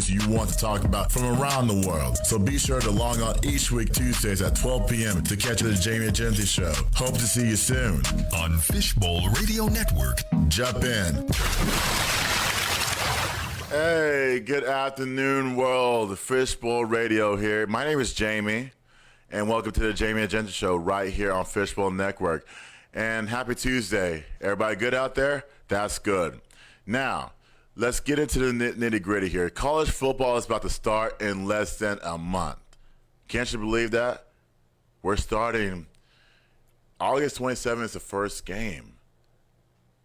stories you want to talk about from around the world. So be sure to log on each week Tuesdays at 12 p.m. to catch the Jamie Agenti Show. Hope to see you soon on Fishbowl Radio Network. Jump in. Hey, good afternoon, world. Fishbowl Radio here. My name is Jamie, and welcome to the Jamie Agenti Show right here on Fishbowl Network. And happy Tuesday. Everybody good out there? That's good. Now, let's get into the nitty-gritty here. College football is about to start in less than a month. Can't you believe that? We're starting August 27th is the first game.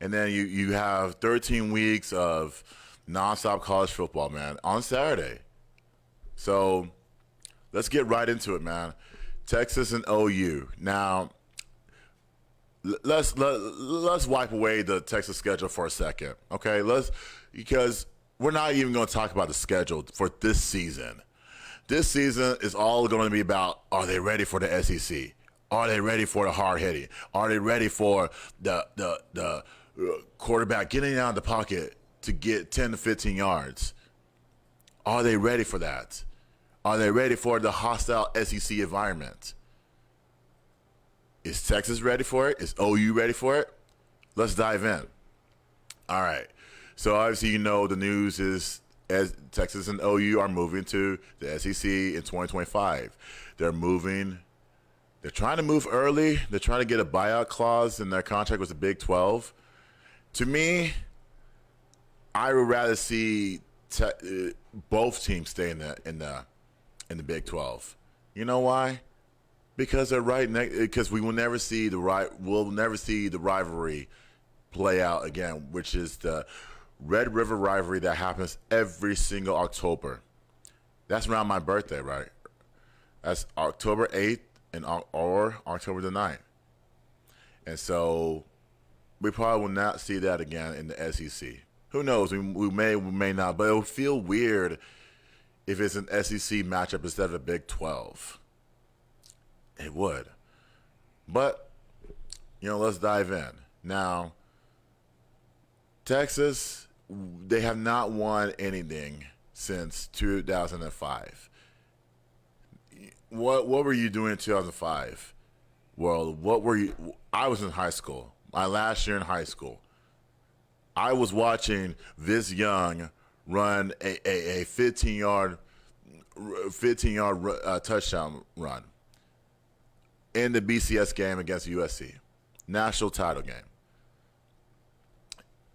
And then you have 13 weeks of nonstop college football, man, on Saturday. So let's get right into it, man. Texas and OU. Now, let's wipe away the Texas schedule for a second, okay? Because we're not even going to talk about the schedule for this season. This season is all going to be about, are they ready for the SEC? Are they ready for the hard hitting? Are they ready for the quarterback getting out of the pocket to get 10 to 15 yards? Are they ready for that? Are they ready for the hostile SEC environment? Is Texas ready for it? Is OU ready for it? Let's dive in. All right. So obviously, you know, the news is as Texas and OU are moving to the SEC in 2025. They're trying to move early. They're trying to get a buyout clause in their contract with the Big 12. To me, I would rather see both teams stay in the Big 12. You know why? Because they're right next. Because we'll never see the rivalry play out again, which is the Red River rivalry that happens every single October. That's around my birthday, right? That's October 8th or October the 9th. And so we probably will not see that again in the SEC. Who knows? We may not, but it would feel weird if it's an SEC matchup instead of a Big 12. It would. But, let's dive in. Now, Texas, they have not won anything since 2005. What were you doing in 2005? Well, what were you? I was in high school. My last year in high school. I was watching Vince Young run a 15-yard touchdown run in the BCS game against USC, national title game.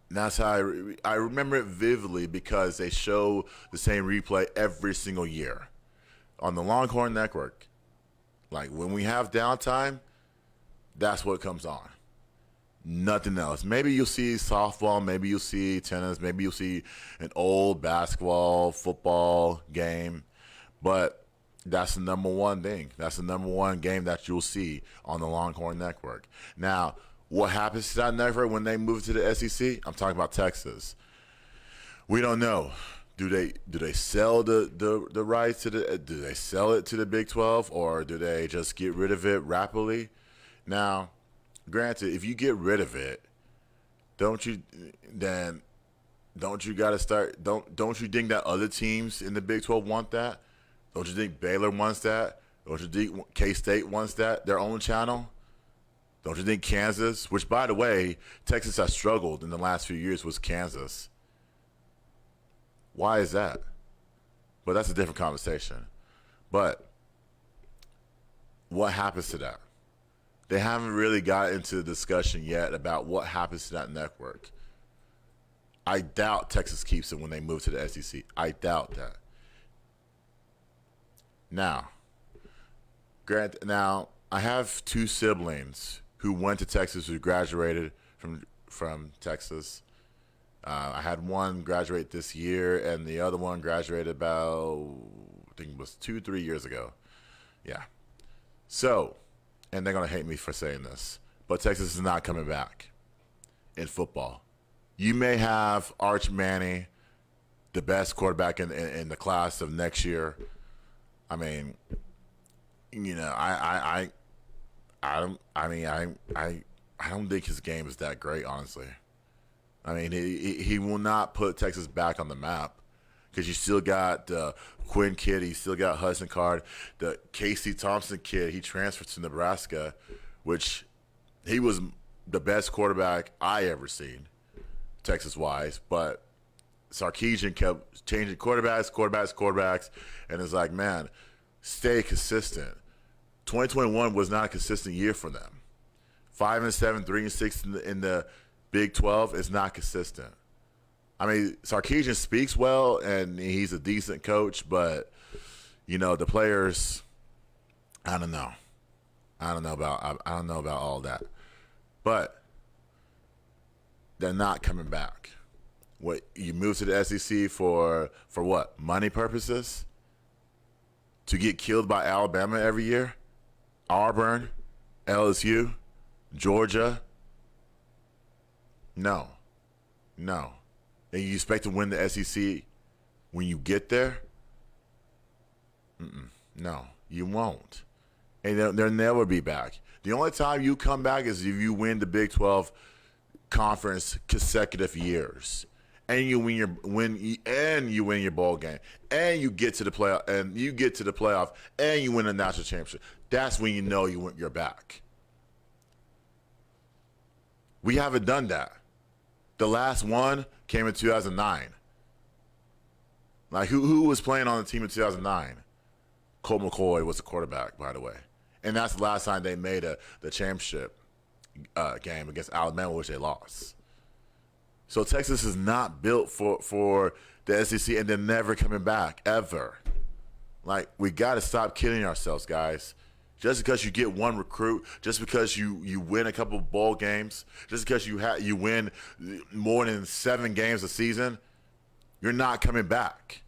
And that's how I remember it vividly because they show the same replay every single year on the Longhorn Network. Like when we have downtime, that's what comes on. Nothing else. Maybe you'll see softball, maybe you'll see tennis, maybe you'll see an old basketball, football game, but that's the number one thing. That's the number one game that you'll see on the Longhorn Network. Now, what happens to that network when they move to the SEC? I'm talking about Texas. We don't know. Do they sell the rights to do they sell it to the Big 12 or do they just get rid of it rapidly? Now, granted, if you get rid of it, don't you gotta start don't you think that other teams in the Big 12 want that? Don't you think Baylor wants that? Don't you think K-State wants that, their own channel? Don't you think Kansas, which by the way, Texas has struggled in the last few years with Kansas. Why is that? But that's a different conversation. But what happens to that? They haven't really got into the discussion yet about what happens to that network. I doubt Texas keeps it when they move to the SEC. I doubt that. Now, I have two siblings who went to Texas who graduated from Texas. I had one graduate this year, and the other one graduated about, I think it was 2-3 years ago. Yeah. So, and they're going to hate me for saying this, but Texas is not coming back in football. You may have Arch Manning, the best quarterback in the class of next year. I mean, I don't think his game is that great, honestly. I mean, he will not put Texas back on the map because you still got Quinn kid, you still got Hudson Card, the Casey Thompson kid. He transferred to Nebraska, which he was the best quarterback I ever seen, Texas-wise. But Sarkisian kept changing quarterbacks, and it's like, man, stay consistent. 2021 was not a consistent year for them. 5-7, 3-6 in the Big 12 is not consistent. I mean, Sarkisian speaks well, and he's a decent coach, but the players, I don't know. I don't know about all that, but they're not coming back. What, you move to the SEC for what? Money purposes? To get killed by Alabama every year? Auburn, LSU, Georgia? No. And you expect to win the SEC when you get there? No, you won't. And they'll never be back. The only time you come back is if you win the Big 12 conference consecutive years, and you win your bowl game, and you get to the playoff, and you win a national championship. That's when you know you're back. We haven't done that. The last one came in 2009. Like, who was playing on the team in 2009? Colt McCoy was the quarterback, by the way. And that's the last time they made the championship game against Alabama, which they lost. So Texas is not built for the SEC, and they're never coming back, ever. Like, we got to stop kidding ourselves, guys. Just because you get one recruit, just because you win a couple of bowl games, just because you win more than 7 games a season, you're not coming back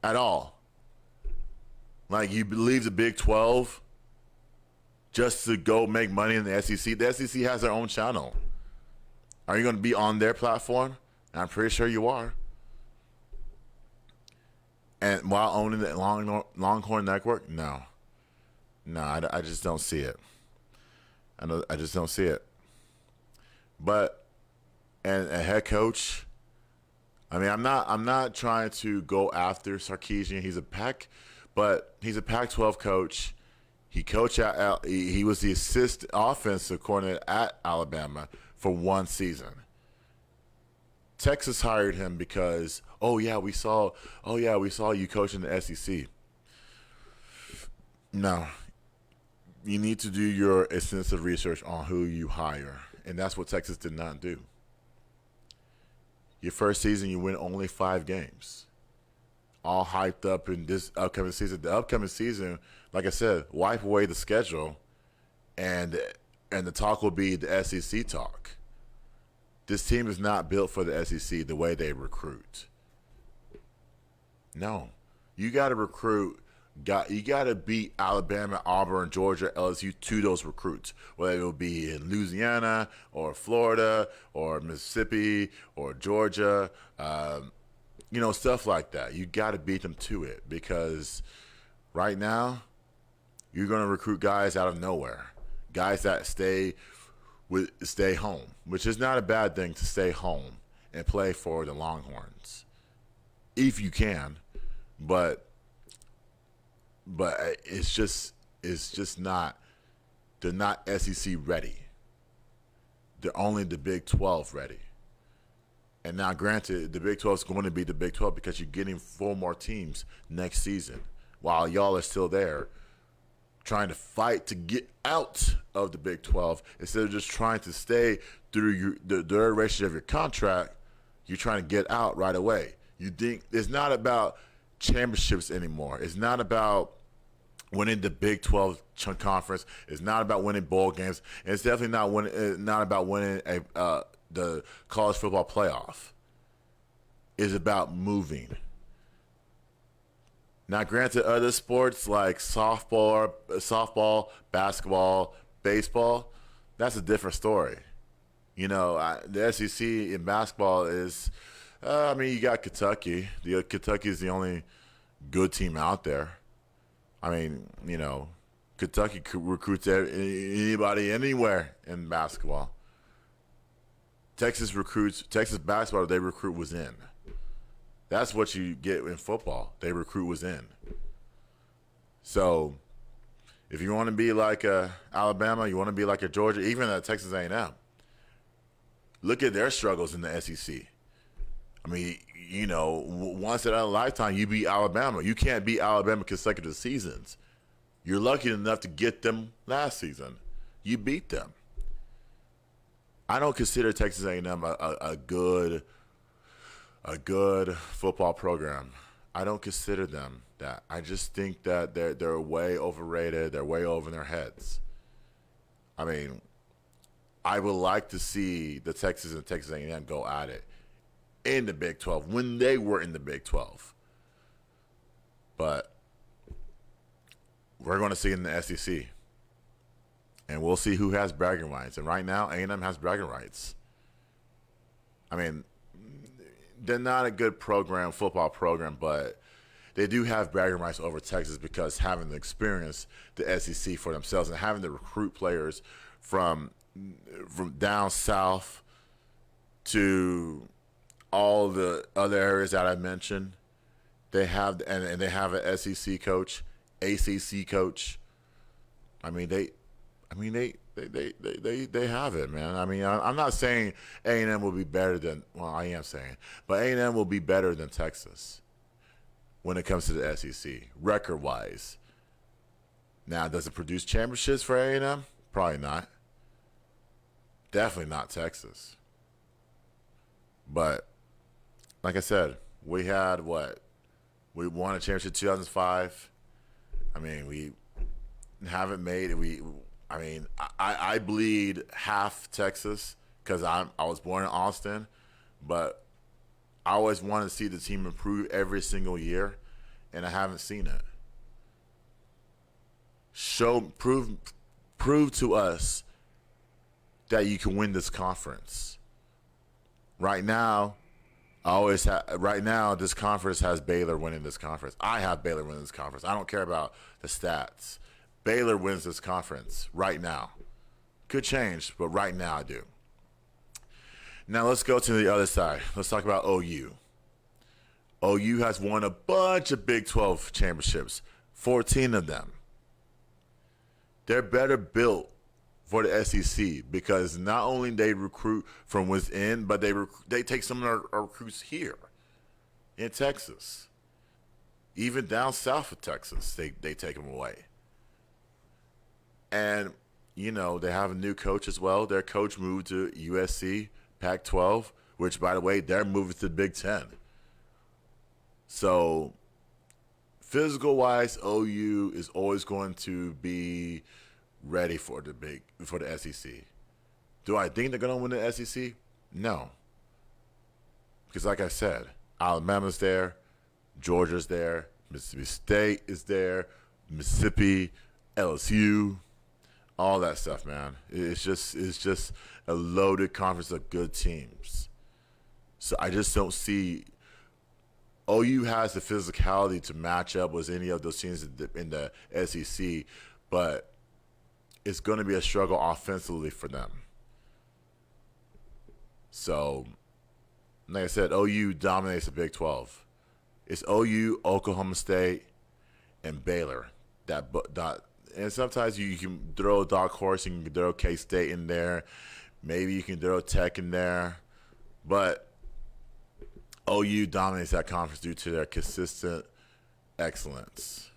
at all. Like, you leave the Big 12 just to go make money in the SEC. The SEC has their own channel. Are you going to be on their platform? I'm pretty sure you are. And while owning the Longhorn Network, no, I just don't see it. I just don't see it. But and a head coach, I mean, I'm not trying to go after Sarkisian. He's a Pac-12 coach. He coached he was the assistant offensive coordinator at Alabama for 1 season. Texas hired him because, we saw you coaching the SEC. No. You need to do your extensive research on who you hire, and that's what Texas did not do. Your first season, you win only 5 games. All hyped up in this upcoming season. The upcoming season, like I said, wipe away the schedule, and the talk will be the SEC talk. This team is not built for the SEC the way they recruit. No. You got to recruit. You got to beat Alabama, Auburn, Georgia, LSU to those recruits, whether it will be in Louisiana or Florida or Mississippi or Georgia, stuff like that. You got to beat them to it, because right now you're going to recruit guys out of nowhere, guys that stay home, which is not a bad thing to stay home and play for the Longhorns if you can, but it's just not. They're not SEC ready. They're only the Big 12 ready. And now, granted, the Big 12 is going to be the Big 12 because you're getting 4 more teams next season, while y'all are still there trying to fight to get out of the Big 12 instead of just trying to stay through the duration of your contract. You're trying to get out right away. You think it's not about championships anymore. It's not about winning the Big 12 conference. It's not about winning bowl games. And it's definitely not about winning the college football playoff. It's about moving. Now, granted, other sports like softball, basketball, baseball, that's a different story. The SEC in basketball is, you got Kentucky. Kentucky is the only good team out there. Kentucky recruits anybody anywhere in basketball. Texas basketball, they recruit was in. That's what you get in football. They recruit within. So if you want to be like Alabama, you want to be like a Georgia, even a Texas A&M, look at their struggles in the SEC. I mean, once in a lifetime, you beat Alabama. You can't beat Alabama consecutive seasons. You're lucky enough to get them last season. You beat them. I don't consider Texas A&M a good football program. I don't consider them that. I just think that they're way overrated. They're way over their heads. I mean, I would like to see the Texas and Texas A&M go at it in the Big 12 when they were in the Big 12. But we're going to see it in the SEC. And we'll see who has bragging rights. And right now, A&M has bragging rights. I mean, they're not a good football program, but they do have bragging rights over Texas because having the experience, the SEC for themselves, and having to recruit players from down south to all the other areas that I mentioned. They have and they have an SEC coach, ACC coach. They have it, man. I mean, I'm not saying A&M will be better than. Well, I am saying, but A&M will be better than Texas when it comes to the SEC record-wise. Now, does it produce championships for A&M? Probably not. Definitely not Texas. But like I said, we had what? We won a championship in 2005. I mean, we haven't made it. I bleed half Texas because I was born in Austin, but I always wanted to see the team improve every single year, and I haven't seen it. Prove to us that you can win this conference. Right now, this conference has Baylor winning this conference. I have Baylor winning this conference. I don't care about the stats. Baylor wins this conference right now. Could change, but right now I do. Now let's go to the other side. Let's talk about OU. OU has won a bunch of Big 12 championships, 14 of them. They're better built for the SEC because not only they recruit from within, but they take some of our recruits here in Texas. Even down south of Texas, they take them away. And, they have a new coach as well. Their coach moved to USC, Pac-12, which, by the way, they're moving to the Big 10. So, physical-wise, OU is always going to be ready for the SEC. Do I think they're going to win the SEC? No. Because like I said, Alabama's there, Georgia's there, Mississippi State is there, Mississippi, LSU, all that stuff, man. It's just a loaded conference of good teams. So I just don't see OU has the physicality to match up with any of those teams in the SEC, but it's going to be a struggle offensively for them. So, like I said, OU dominates the Big 12. It's OU, Oklahoma State, and Baylor. And sometimes you can throw a dark horse, you can throw K-State in there. Maybe you can throw Tech in there. But OU dominates that conference due to their consistent excellence.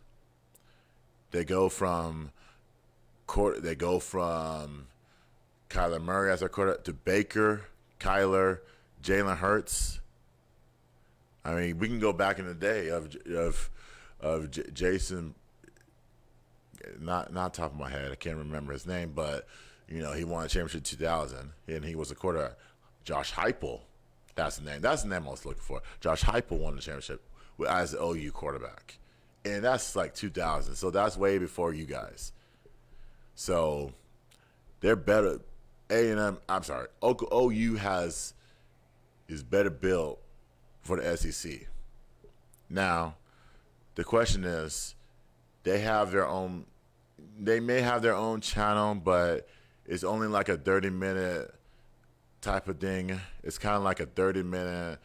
They go from Kyler Murray as their quarterback to Baker, Kyler, Jalen Hurts. I mean, we can go back in the day of Jason. Not top of my head, I can't remember his name, but he won a championship in 2000, and he was a quarterback. Josh Heupel, that's the name. That's the name I was looking for. Josh Heupel won the championship as the OU quarterback, and that's like 2000. So that's way before you guys. So they're better. OU is better built for the SEC. Now, the question is, they may have their own channel, but it's only like a 30-minute type of thing. It's kind of like a 30-minute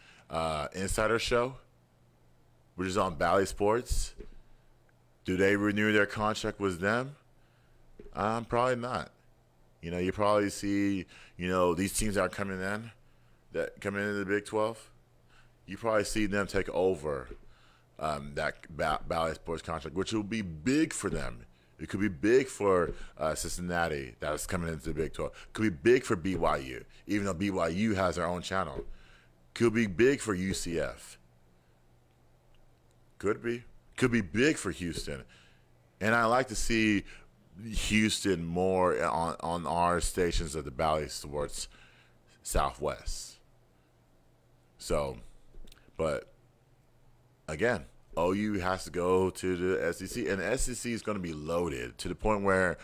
insider show. which is on Bally Sports. Do they renew their contract with them? Probably not. You probably see, these teams that are coming into the Big 12. You probably see them take over that Bally Sports contract, which will be big for them. It could be big for Cincinnati that's coming into the Big 12. It could be big for BYU, even though BYU has their own channel. Could be big for UCF. Could be. Could be big for Houston. And I like to see Houston more on our stations of the Bally Sports Southwest. So, but again, OU has to go to the SEC, and the SEC is going to be loaded to the point where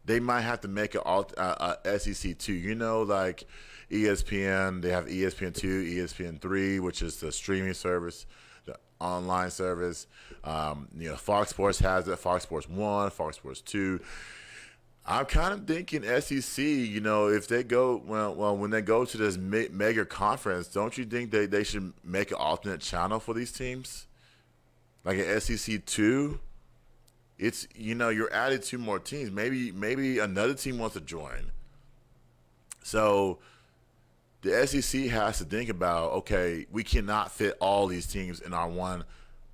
they might have to make a SEC 2. Like ESPN, they have ESPN 2, ESPN 3, which is the streaming service, the online service. Fox Sports has it, Fox Sports 1, Fox Sports 2. I'm kind of thinking SEC, if they go, when they go to this mega conference, don't you think they should make an alternate channel for these teams? Like an SEC 2, it's, you're added 2 more teams. Maybe another team wants to join. So the SEC has to think about, okay, we cannot fit all these teams in our one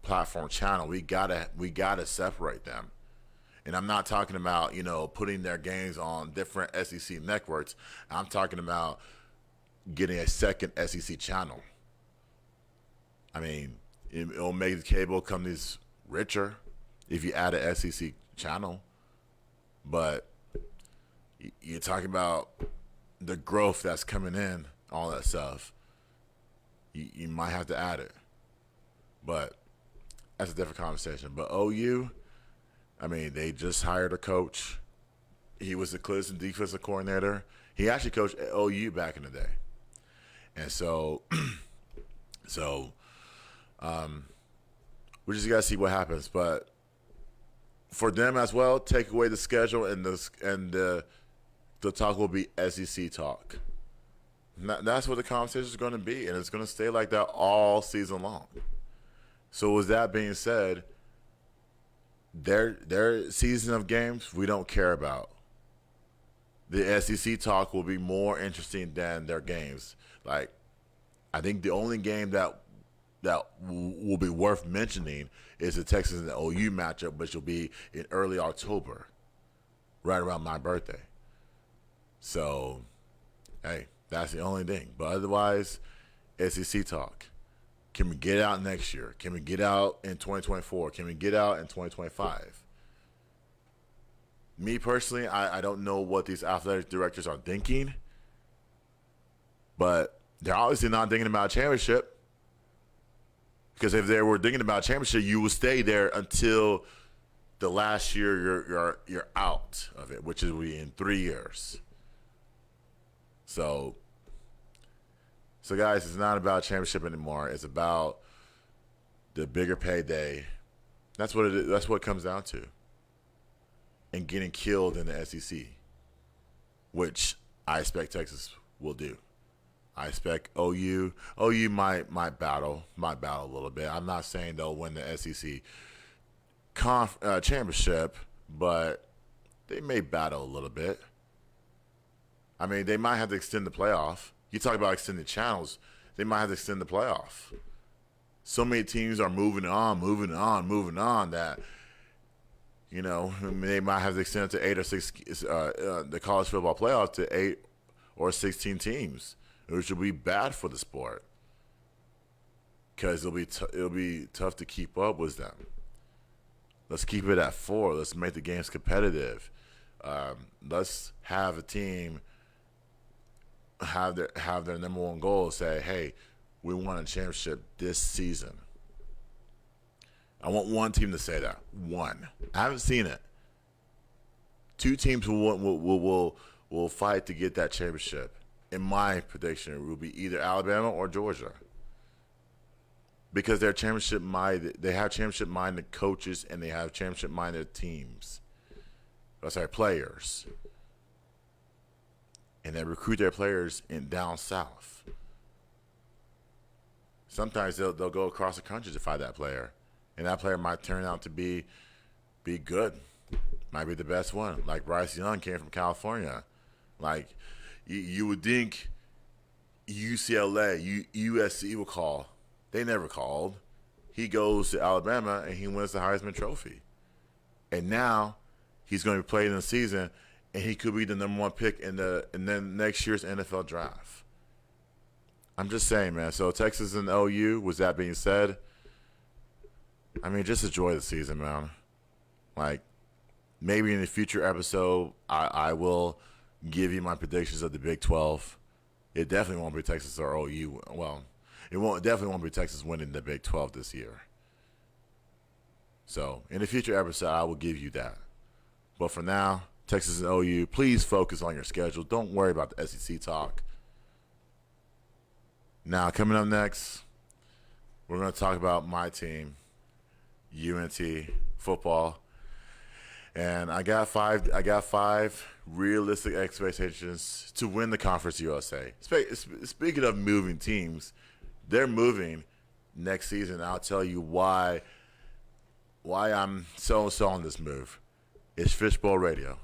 platform channel. We gotta separate them. And I'm not talking about, putting their games on different SEC networks. I'm talking about getting a second SEC channel. I mean, it'll make the cable companies richer if you add an SEC channel. But you're talking about the growth that's coming in, all that stuff. You might have to add it. But that's a different conversation. But OU, I mean, they just hired a coach. He was the Clemson defensive coordinator. He actually coached at OU back in the day. And so we just got to see what happens. But for them as well, take away the schedule and the talk will be SEC talk. That's what the conversation is going to be, and it's going to stay like that all season long. So with that being said, their season of games we don't care about. The SEC talk will be more interesting than their games. Like, I think the only game that will be worth mentioning is the Texas and the OU matchup, which will be in early October, right around my birthday. So, hey, that's the only thing. But otherwise, SEC talk. Can we get out next year? Can we get out in 2024? Can we get out in 2025? Me personally, I don't know what these athletic directors are thinking, but they're obviously not thinking about a championship. Because if they were thinking about a championship, you would stay there until the last year you're out of it, which is in 3 years. So guys, it's not about championship anymore. It's about the bigger payday. That's what it is. That's what it comes down to. And getting killed in the SEC, which I expect Texas will do. I expect OU might battle a little bit. I'm not saying they'll win the SEC championship, but they may battle a little bit. I mean, they might have to extend the playoff. You talk about extended channels, they might have to extend the playoff. So many teams are moving on that, they might have to extend it to 8 or 6, the college football playoff to 8 or 16 teams, which will be bad for the sport because it'll be tough to keep up with them. Let's keep it at 4. Let's make the games competitive. Let's have a team have their number one goal, say, hey, we won a championship this season. I want one team to say that. One. I haven't seen it. 2 teams will fight to get that championship. In my prediction, it will be either Alabama or Georgia. Because they're championship minded. They have championship minded coaches and they have championship minded teams. Players. And they recruit their players in down south. Sometimes they'll go across the country to find that player. and that player might turn out to be good. Might be the best one. Like Bryce Young came from California. Like you would think UCLA, USC will call. They never called. He goes to Alabama and he wins the Heisman Trophy. And now he's going to be playing in the season, and he could be the number one pick in then next year's NFL draft. I'm just saying, man. So Texas and OU. With that being said, I mean, just enjoy the season, man. Like, maybe in a future episode, I will give you my predictions of the Big 12. It definitely won't be Texas or OU. Well, definitely won't be Texas winning the Big 12 this year. So, in a future episode, I will give you that. But for now, Texas and OU, please focus on your schedule. Don't worry about the SEC talk. Now, coming up next, we're going to talk about my team, UNT football. And I got five realistic expectations to win the Conference USA. Speaking of moving teams, they're moving next season. I'll tell you why I'm so on this move. It's Fishbowl Radio.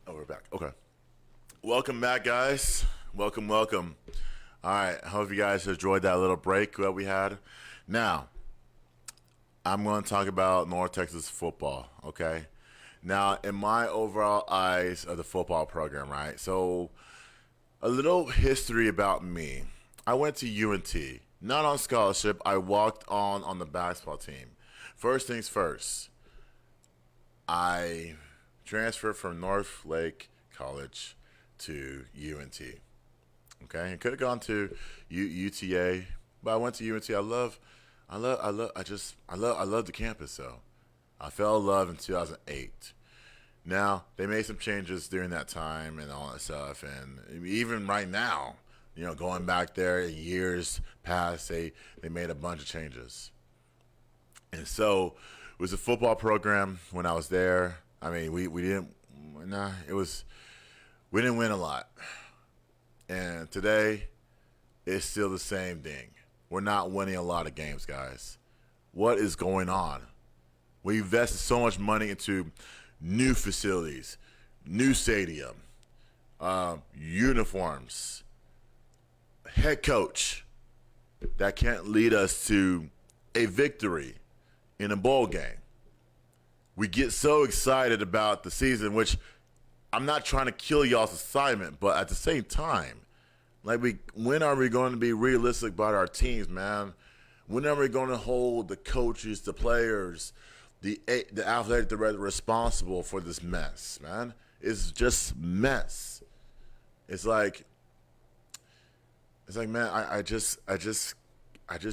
Oh, we're back. Okay. Welcome back, guys. Welcome. All right. I hope you guys enjoyed that little break that we had. Now, I'm going to talk about North Texas football, okay? Now, in my overall eyes of the football program, right? So, a little history about me. I went to UNT, not on scholarship. I walked on the basketball team. First things first, I transferred from North Lake College to UNT. Okay, I could have gone to UTA, but I went to UNT. I love the campus though. I fell in love in 2008. Now they made some changes during that time and all that stuff, and even right now, going back there in years past, they made a bunch of changes. And so it was a football program when I was there. I mean, we didn't we didn't win a lot. And today it's still the same thing. We're not winning a lot of games, guys. What is going on? We invested so much money into new facilities, new stadium, uniforms, head coach that can't lead us to a victory in a bowl game. We get so excited about the season, which I'm not trying to kill y'all's assignment, but at the same time, when are we going to be realistic about our teams, man? When are we going to hold the coaches, the players, the athletic director responsible for this mess, man? It's just mess. It's like, man, I just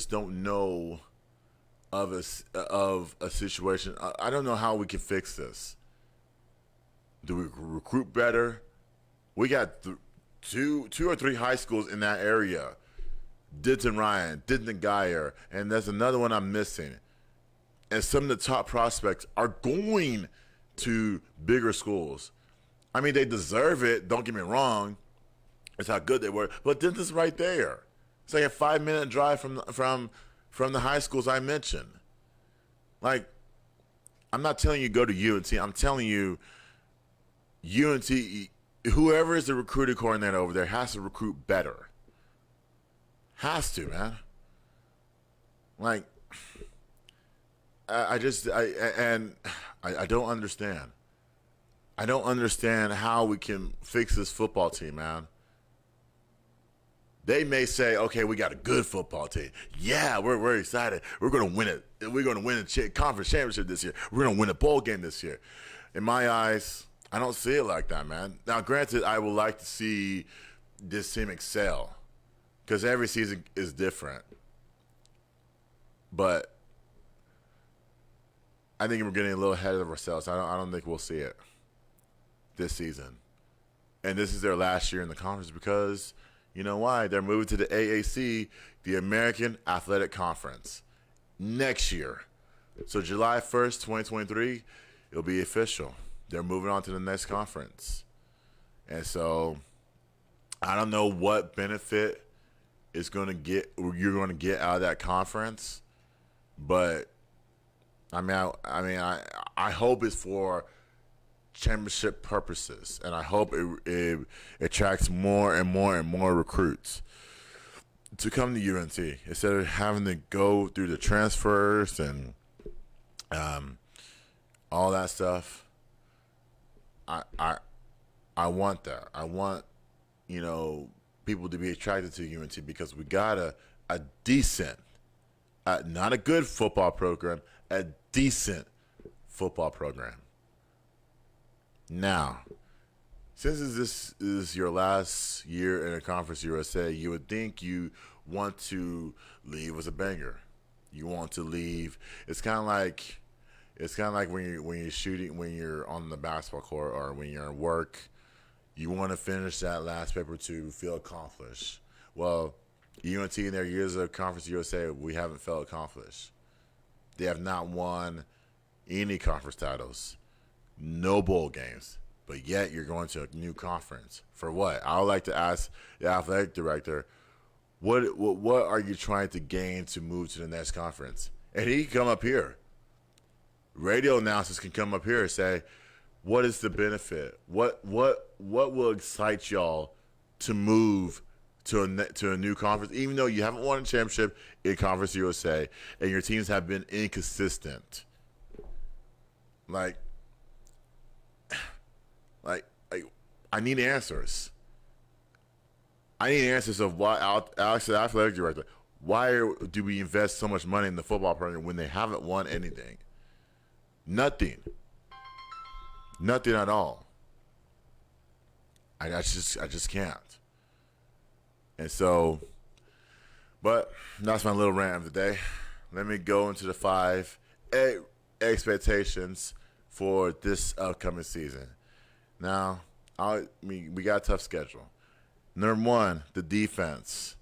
don't know of a situation. I don't know how we can fix this. Do we recruit better? We got two or three high schools in that area. Denton Ryan, Denton Geyer, and there's another one I'm missing. And some of the top prospects are going to bigger schools. I mean, they deserve it. Don't get me wrong. It's how good they were. But Denton's right there. It's like a 5-minute drive from the high schools I mentioned. Like, I'm not telling you go to UNT. I'm telling you, UNT, whoever is the recruiting coordinator over there has to recruit better. Has to, man. Like, I don't understand. I don't understand how we can fix this football team, man. They may say, okay, we got a good football team. Yeah, we're excited. We're going to win it. We're going to win a conference championship this year. We're going to win a bowl game this year. In my eyes, I don't see it like that, man. Now, granted, I would like to see this team excel because every season is different. But I think we're getting a little ahead of ourselves. I don't think we'll see it this season. And this is their last year in the conference because, you know why? They're moving to the AAC, the American Athletic Conference, next year. So July 1st, 2023, it'll be official. They're moving on to the next conference. And so I don't know what benefit you're going to get out of that conference, but I hope it's for championship purposes, and I hope it attracts more and more recruits to come to UNT instead of having to go through the transfers and all that stuff. I want that. I want people to be attracted to UNT because we got a decent, not a good football program, a decent football program. Now, since this is your last year in a Conference USA, you would think you want to leave with a banger. You want to leave. It's kind of like when you're on the basketball court or when you're at work. You want to finish that last paper to feel accomplished. Well, UNT in their years of Conference USA, we haven't felt accomplished. They have not won any conference titles, no bowl games, but yet you're going to a new conference. For what? I would like to ask the athletic director, what are you trying to gain to move to the next conference? And he can come up here. Radio announcers can come up here and say, what is the benefit? What will excite y'all to move to a new conference, even though you haven't won a championship in Conference USA and your teams have been inconsistent? Like, I need answers. I need answers of why Alex, the athletic director, do we invest so much money in the football program when they haven't won anything? Nothing at all. I just can't. And so, but that's my little rant of the day. Let me go into the 5 expectations for this upcoming season. Now, we got a tough schedule. Number 1, the defense.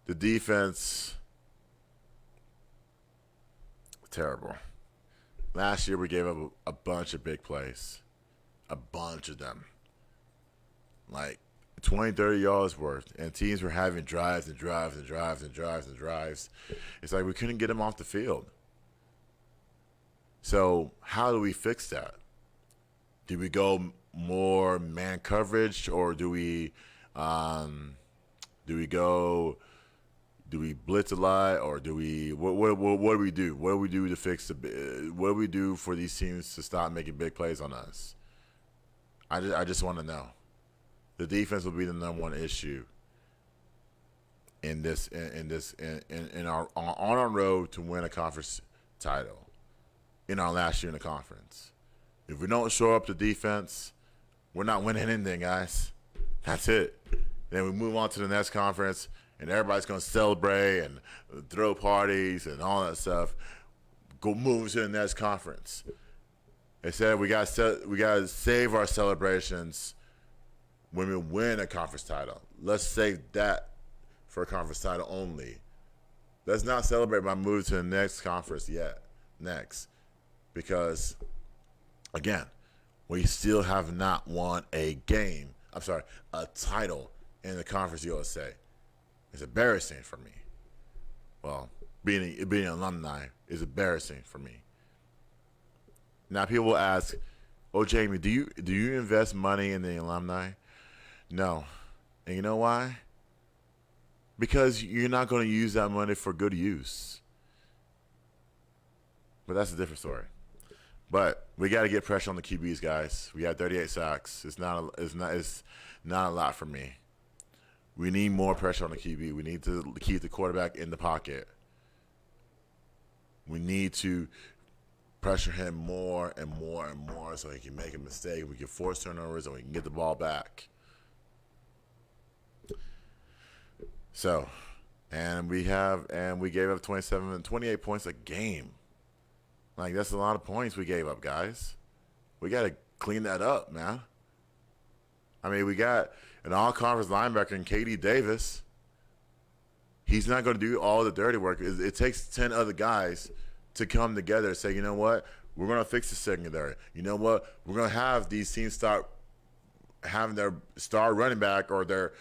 The defense, terrible. Last year we gave up a bunch of big plays. A bunch of them. Like 20, 30 yards worth. And teams were having drives and drives and drives and drives and drives. It's like we couldn't get them off the field. So how do we fix that? Do we go more man coverage, or do we blitz a lot, or do we what do we do? What do we do to fix what do we do for these teams to stop making big plays on us? I just want to know. The defense will be the number 1 issue on our road to win a conference title in our last year in the conference. If we don't show up to defense, we're not winning anything, guys. That's it. Then we move on to the next conference, and everybody's going to celebrate and throw parties and all that stuff. Go move to the next conference. They said we got to save our celebrations when we win a conference title. Let's save that for a conference title only. Let's not celebrate by moving to the next conference yet. Because, again, we still have not won a title in the Conference USA. It's embarrassing for me. Well, being an alumni is embarrassing for me. Now people will ask, "Oh, Jamie, do you invest money in the alumni?" No. And you know why? Because you're not going to use that money for good use. But that's a different story. But we got to get pressure on the QBs, guys. We got 38 sacks. It's not a lot for me. We need more pressure on the QB. We need to keep the quarterback in the pocket. We need to pressure him more and more and more so he can make a mistake. We can force turnovers and we can get the ball back. So, and we gave up 28 points a game. Like, that's a lot of points we gave up, guys. We got to clean that up, man. I mean, we got an all-conference linebacker in K.D. Davis. He's not going to do all the dirty work. It takes 10 other guys to come together and say, you know what, we're going to fix the secondary. You know what, we're going to have these teams start having their star running back or their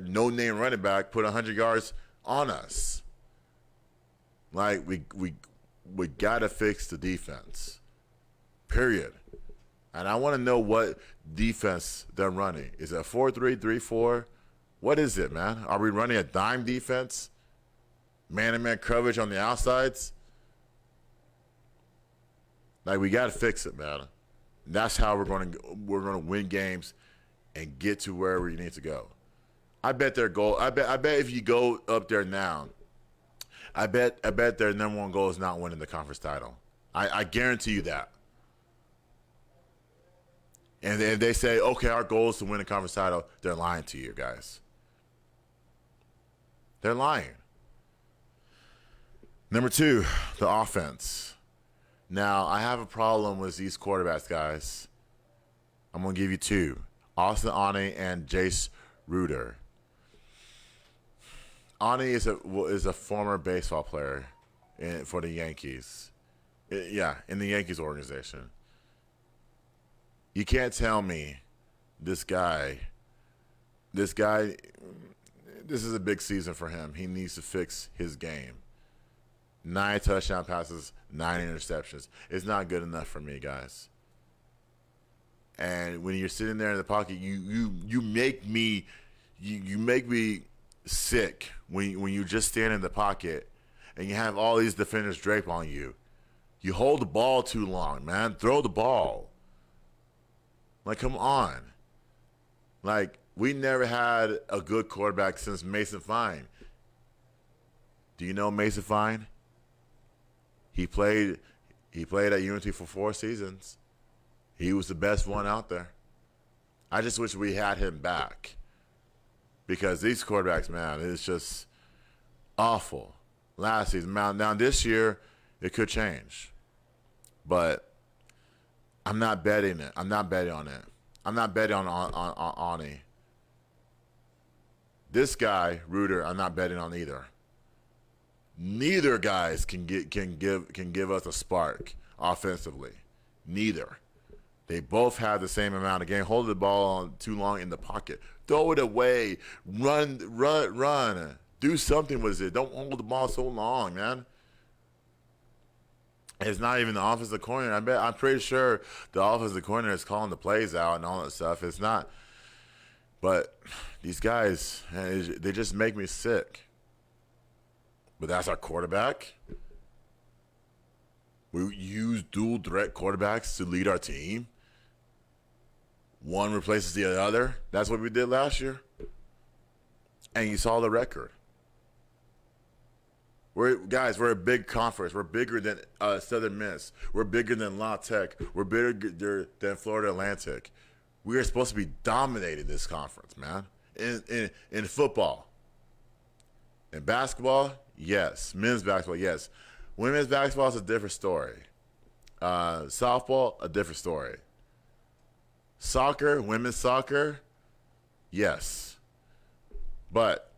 no-name running back put 100 yards on us. Like, we got to fix the defense, period. And I want to know what defense they're running. Is it a 4-3, 3-4? What is it, man? Are we running a dime defense? Man-to-man coverage on the outsides? Like, we got to fix it, man. That's how we're going to win games and get to where we need to go. I bet their goal. I bet if you go up there now, I bet their number 1 goal is not winning the conference title. I guarantee you that. And then they say, okay, our goal is to win a conference title. They're lying to you, guys. They're lying. Number 2, the offense. Now, I have a problem with these quarterbacks, guys. I'm going to give you 2. Austin Aune and Jace Ruder. Aune is a former baseball player for the Yankees. In the Yankees organization. You can't tell me this is a big season for him. He needs to fix his game. 9 touchdown passes, 9 interceptions. It's not good enough for me, guys. And when you're sitting there in the pocket, you make me you make me sick when you just stand in the pocket and you have all these defenders drape on you. You hold the ball too long, man. Throw the ball. Like, come on. Like, we never had a good quarterback since Mason Fine. Do you know Mason Fine? He played at Unity for 4 seasons. He was the best one out there. I just wish we had him back. Because these quarterbacks, man, it's just awful. Last season. Now this year, it could change. But I'm not betting it. I'm not betting on it. I'm not betting on it. This guy, Reuter, I'm not betting on either. Neither guys can give us a spark offensively. Neither. They both have the same amount of game. Hold the ball on too long in the pocket. Throw it away. Run. Do something with it. Don't hold the ball so long, man. It's not even the offensive coordinator. I'm pretty sure the offensive coordinator is calling the plays out and all that stuff. It's not. But these guys, they just make me sick. But that's our quarterback. We use dual threat quarterbacks to lead our team. One replaces the other. That's what we did last year. And you saw the record. We're a big conference. We're bigger than Southern Miss. We're bigger than La Tech. We're bigger than Florida Atlantic. We are supposed to be dominating this conference, man. In football. In basketball, yes. Men's basketball, yes. Women's basketball is a different story. Softball, a different story. Soccer, women's soccer, yes. But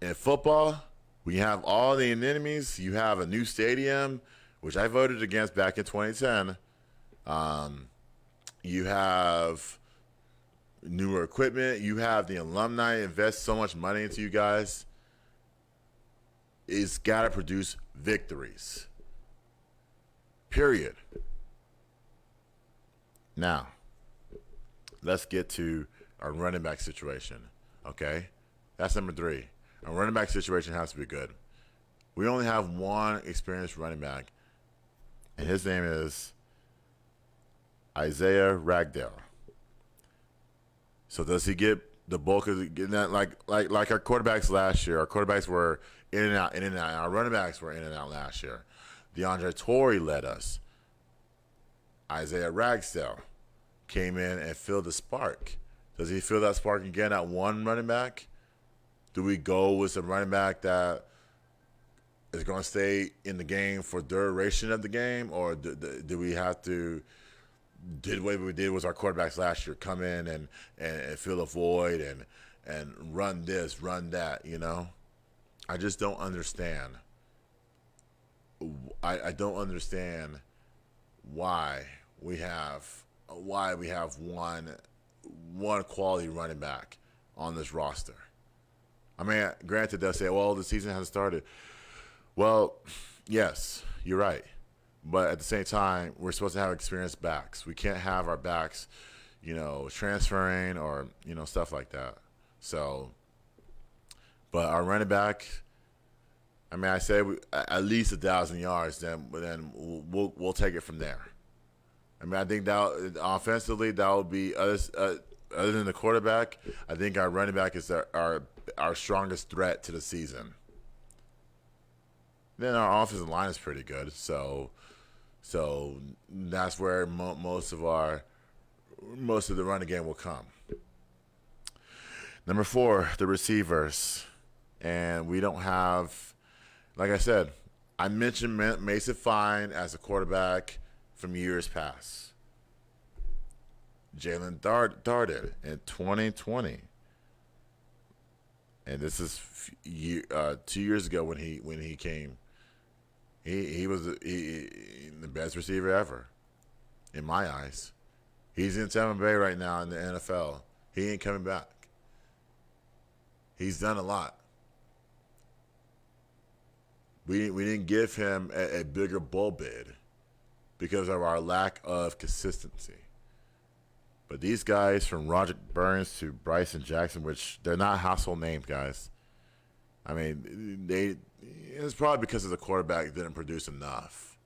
in football, we have all the enemies. You have a new stadium, which I voted against back in 2010. You have newer equipment. You have the alumni invest so much money into you guys. It's got to produce victories. Period. Now, let's get to our running back situation, okay? That's number 3. Our running back situation has to be good. We only have one experienced running back, and his name is Isaiah Ragdale. So does he get the bulk of that? Like our quarterbacks last year? Our quarterbacks were in and out, in and out. Our running backs were in and out last year. DeAndre Torrey led us. Isaiah Ragsdale came in and filled the spark. Does he fill that spark again at one running back? Do we go with some running back that is going to stay in the game for duration of the game, or do we have to did what we did with our quarterbacks last year, come in and fill a void and run this, run that, you know? I just don't understand. I don't understand why we have one quality running back on this roster. I mean, granted, they'll say, well, the season hasn't started. Well, yes, you're right. But at the same time, we're supposed to have experienced backs. We can't have our backs, transferring or, stuff like that. So, but our running back, I mean, I say at least 1,000 yards, then we'll take it from there. I mean, I think that offensively, that would be other than the quarterback. I think our running back is our strongest threat to the season. Then our offensive line is pretty good, so that's where most of the running game will come. Number 4, the receivers, and we don't have, like I said, I mentioned Mason Fine as a quarterback from years past. Jalen Darden in 2020, and this is 2 years ago when he came. He was the best receiver ever, in my eyes. He's in Tampa Bay right now in the NFL. He ain't coming back. He's done a lot. We didn't give him a bigger bowl bid because of our lack of consistency. But these guys, from Roger Burns to Bryson Jackson, which they're not household names, guys. I mean, it's probably because of the quarterback didn't produce enough.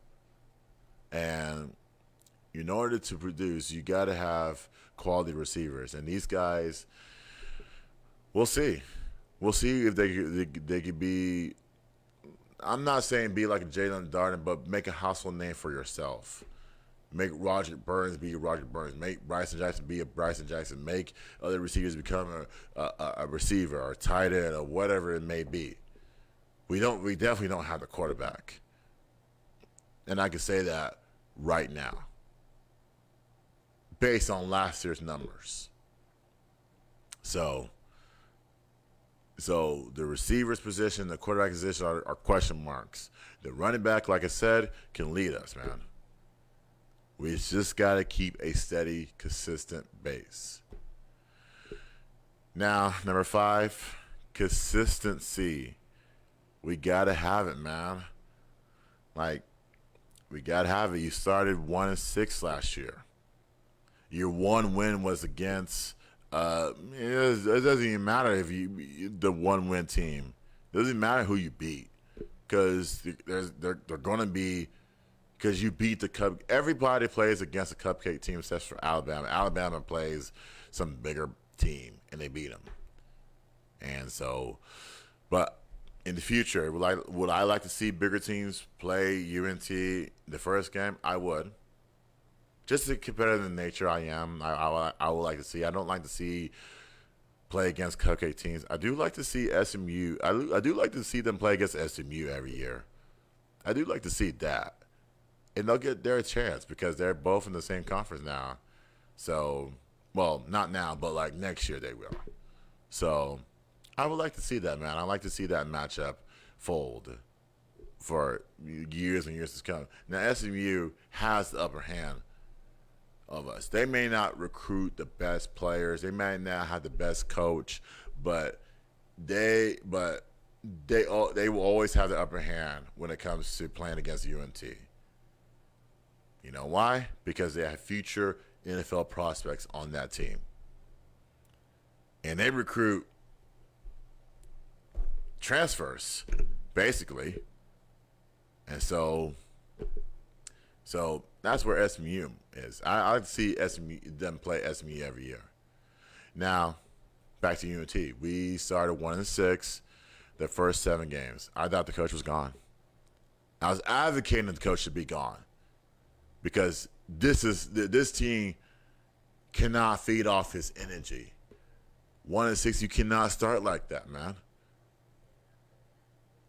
And in order to produce, you got to have quality receivers. And these guys, we'll see. We'll see if they could be. I'm not saying be like a Jalen Darden, but make a household name for yourself. Make Roger Burns be a Roger Burns. Make Bryson Jackson be a Bryson Jackson. Make other receivers become a receiver or tight end or whatever it may be. We definitely don't have the quarterback. And I can say that right now. Based on last year's numbers. So the receivers position, the quarterback position are question marks. The running back, like I said, can lead us, man. We just got to keep a steady, consistent base. Now, number 5, consistency. We got to have it, man. Like, we got to have it. You started 1-6 last year. Your one win was against, it doesn't even matter if the one-win team. It doesn't matter who you beat because they're going to be, because you beat the Cup. Everybody plays against a cupcake team except for Alabama. Alabama plays some bigger team, and they beat them. And so, but in the future, would I like to see bigger teams play UNT the first game? I would. Just the competitive nature I am, I would like to see. I don't like to see play against cupcake teams. I do like to see SMU. I do like to see them play against SMU every year. I do like to see that. And they'll get their chance because they're both in the same conference now. So, well, not now, but like next year they will. So, I would like to see that, man. I like to see that matchup fold for years and years to come. Now, SMU has the upper hand of us. They may not recruit the best players. They may not have the best coach, but they will always have the upper hand when it comes to playing against UNT. You know why? Because they have future NFL prospects on that team. And they recruit transfers, basically. And so that's where SMU is. I like to see them play SMU every year. Now, back to UNT. We started 1-6 the first 7 games. I thought the coach was gone. I was advocating that the coach should be gone. Because this team cannot feed off his energy. 1-6, you cannot start like that, man.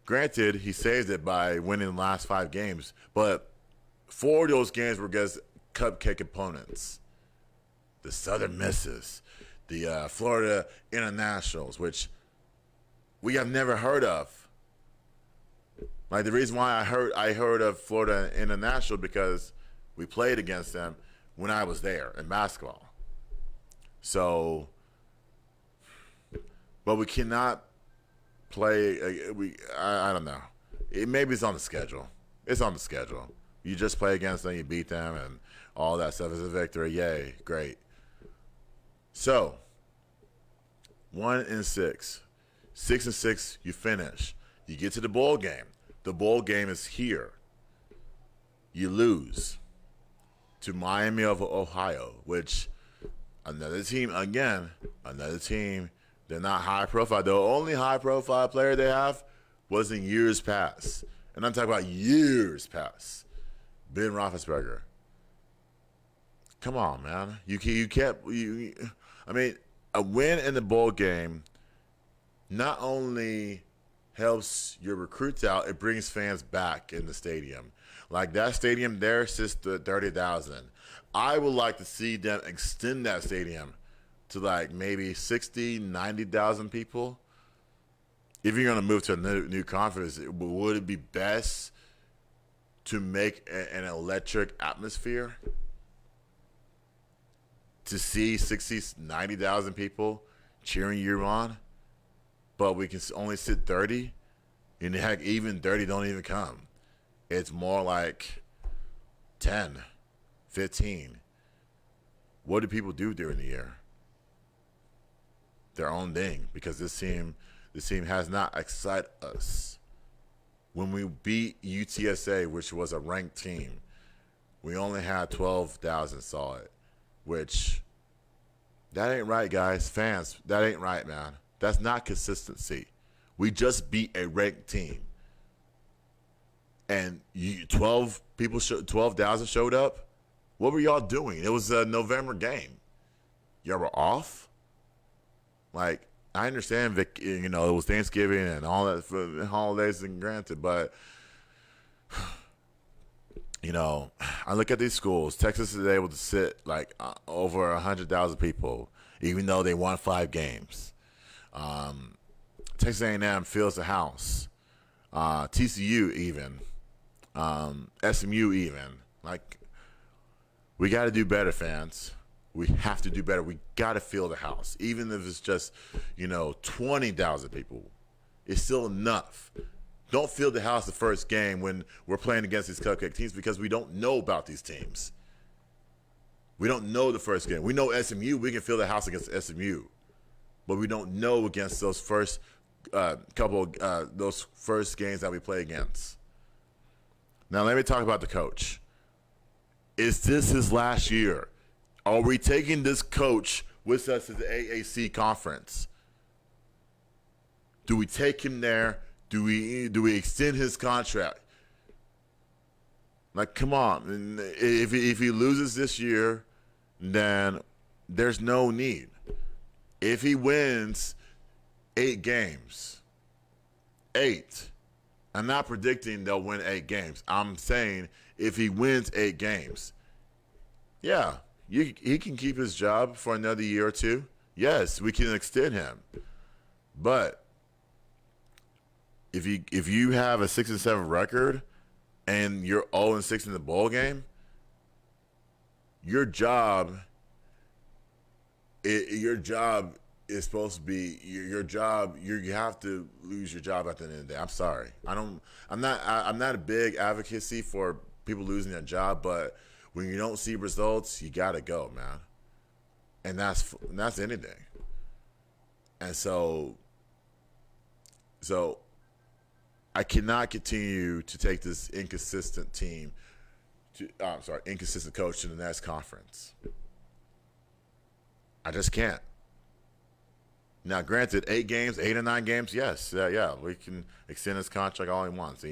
Granted, he saved it by winning the last 5 games, but 4 of those games were against cupcake opponents. The Southern Misses, the Florida Internationals, which we have never heard of. Like the reason why I heard of Florida International because we played against them when I was there in basketball. So, but we cannot play. I don't know. Maybe it's on the schedule. It's on the schedule. You just play against them, you beat them, and all that stuff is a victory. Yay, great. So, 1-6, 6-6, you finish. You get to the bowl game. The bowl game is here. You lose to Miami of Ohio, which another team, they're not high profile. The only high profile player they have was in years past. And I'm talking about years past. Ben Roethlisberger. Come on, man. I mean, a win in the bowl game not only helps your recruits out, it brings fans back in the stadium. Like that stadium there sits to 30,000. I would like to see them extend that stadium to like maybe 60, 90,000 people. If you're going to move to a new conference, would it be best to make an electric atmosphere? To see 60, 90,000 people cheering you on, but we can only sit 30? And heck, even 30 don't even come. It's more like 10, 15. What do people do during the year? Their own thing, because this team has not excited us. When we beat UTSA, which was a ranked team, we only had 12,000 saw it, which that ain't right, guys. Fans, that ain't right, man. That's not consistency. We just beat a ranked team, and 12,000 showed up. What were y'all doing? It was a November game. Y'all were off. Like, I understand, it was Thanksgiving and all that for the holidays, and granted, but I look at these schools. Texas is able to sit like over 100,000 people, even though they won 5 games. Texas A&M fills the house. TCU even, SMU even. Like, we got to do better, fans. We have to do better. We got to fill the house, even if it's just 20,000 people. It's still enough. Don't fill the house the first game when we're playing against these cupcake teams, because we don't know about these teams. We don't know the first game. We know SMU. We can fill the house against SMU, but we don't know against those first those first games that we play against. Now let me talk about the coach. Is this his last year? Are we taking this coach with us to the AAC conference? Do we take him there? Do we extend his contract? Like, come on. If he loses this year, then there's no need. If he wins 8 games, 8. I'm not predicting they'll win 8 games. I'm saying if he wins 8 games, yeah, he can keep his job for another year or 2. Yes, we can extend him. But if you have a 6-7 record and you're 0-6 in the bowl game, your job is supposed to be your job. You have to lose your job at the end of the day. I'm sorry. I'm not a big advocacy for people losing their job, but when you don't see results, you gotta go, man. And that's anything. And so I cannot continue to take this inconsistent coach to the next conference. I just can't. Now, granted, 8 or 9 games, yes, we can extend his contract all he wants.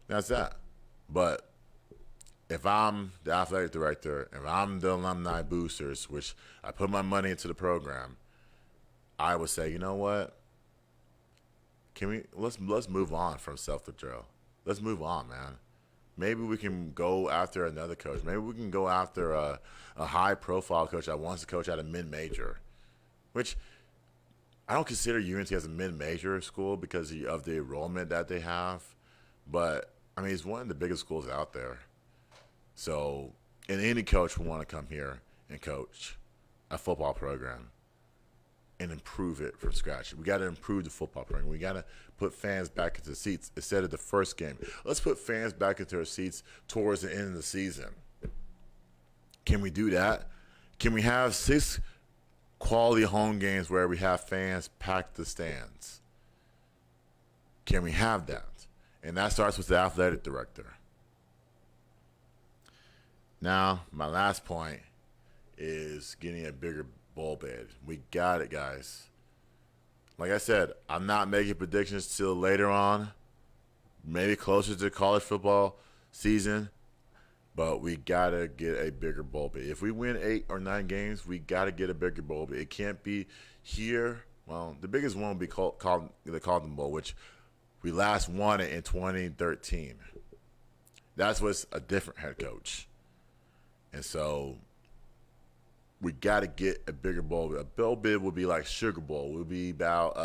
That's that. But if I'm the athletic director, if I'm the alumni boosters, which I put my money into the program, I would say, you know what? Let's move on from self-withdrawal. Let's move on, man. Maybe we can go after another coach. Maybe we can go after a high-profile coach that wants to coach at a mid-major, which I don't consider UNT as a mid-major school because of the enrollment that they have. But, I mean, it's one of the biggest schools out there. So, and any coach would want to come here and coach a football program and improve it from scratch. We got to improve the football program. We got to put fans back into the seats instead of the first game. Let's put fans back into their seats towards the end of the season. Can we do that? Can we have 6 quality home games where we have fans pack the stands? Can we have that? And that starts with the athletic director. Now, my last point is getting a bigger bowl bid. We got it, guys. Like I said, I'm not making predictions till later on, maybe closer to college football season, but we got to get a bigger bowl bid. If we win 8 or 9 games, we got to get a bigger bowl bid. It can't be here. Well, the biggest one would be called the Cotton Bowl, which we last won it in 2013. That's with a different head coach. And so we got to get a bigger bowl bid. A bowl bid would be like Sugar Bowl. It would be about,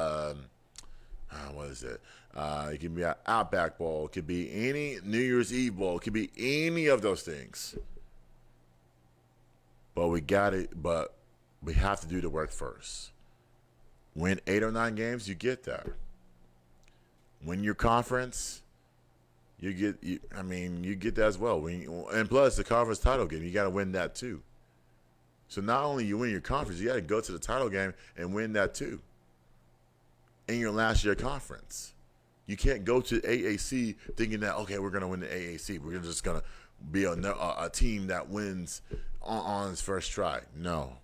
what is it? It can be an Outback Bowl. It could be any New Year's Eve Bowl. It could be any of those things. But we have to do the work first. Win 8 or 9 games, you get there. win your conference, you get that as well. And plus the conference title game, you got to win that too. So not only you win your conference, you got to go to the title game and win that too. In your last year conference, you can't go to AAC thinking that, okay, we're going to win the AAC. We're just going to be a team that wins on its first try. No.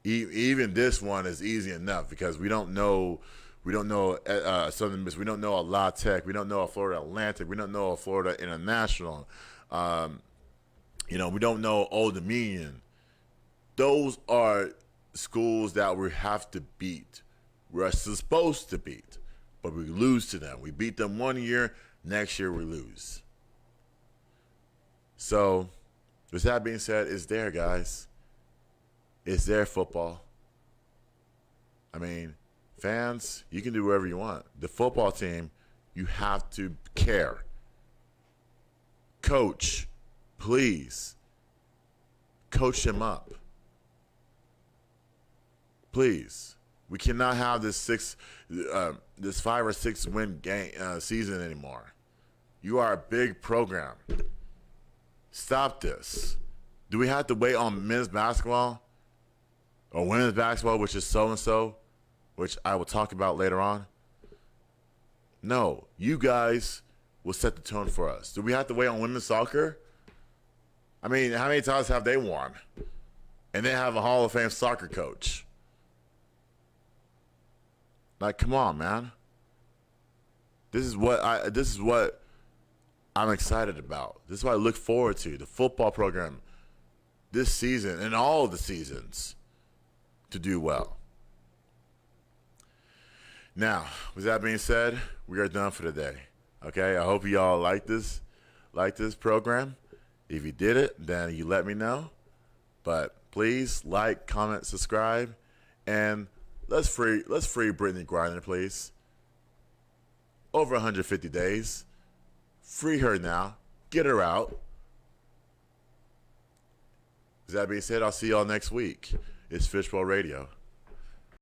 Even this one is easy enough because we don't know Southern Miss. We don't know a La Tech. We don't know a Florida Atlantic. We don't know a Florida International. We don't know Old Dominion. Those are schools that we have to beat. We're supposed to beat, but we lose to them. We beat them one year, next year we lose. So, with that being said, it's there, guys. It's their football. I mean, fans, you can do whatever you want. The football team, you have to care. Coach, please, coach them up. Please. We cannot have this 5 or 6 win season anymore. You are a big program. Stop this. Do we have to wait on men's basketball or women's basketball, which is so-and-so, which I will talk about later on? No. You guys will set the tone for us. Do we have to wait on women's soccer? I mean, how many times have they won? And they have a Hall of Fame soccer coach. Like, come on, man. This is what I'm excited about. This is what I look forward to. The football program this season and all of the seasons to do well. Now, with that being said, we are done for today. Okay? I hope you all like this program. If you did it, then you let me know. But please like, comment, subscribe, and let's free Brittany Griner, please. Over 150 days. Free her now. Get her out. With that being said, I'll see y'all next week. It's Fishbowl Radio.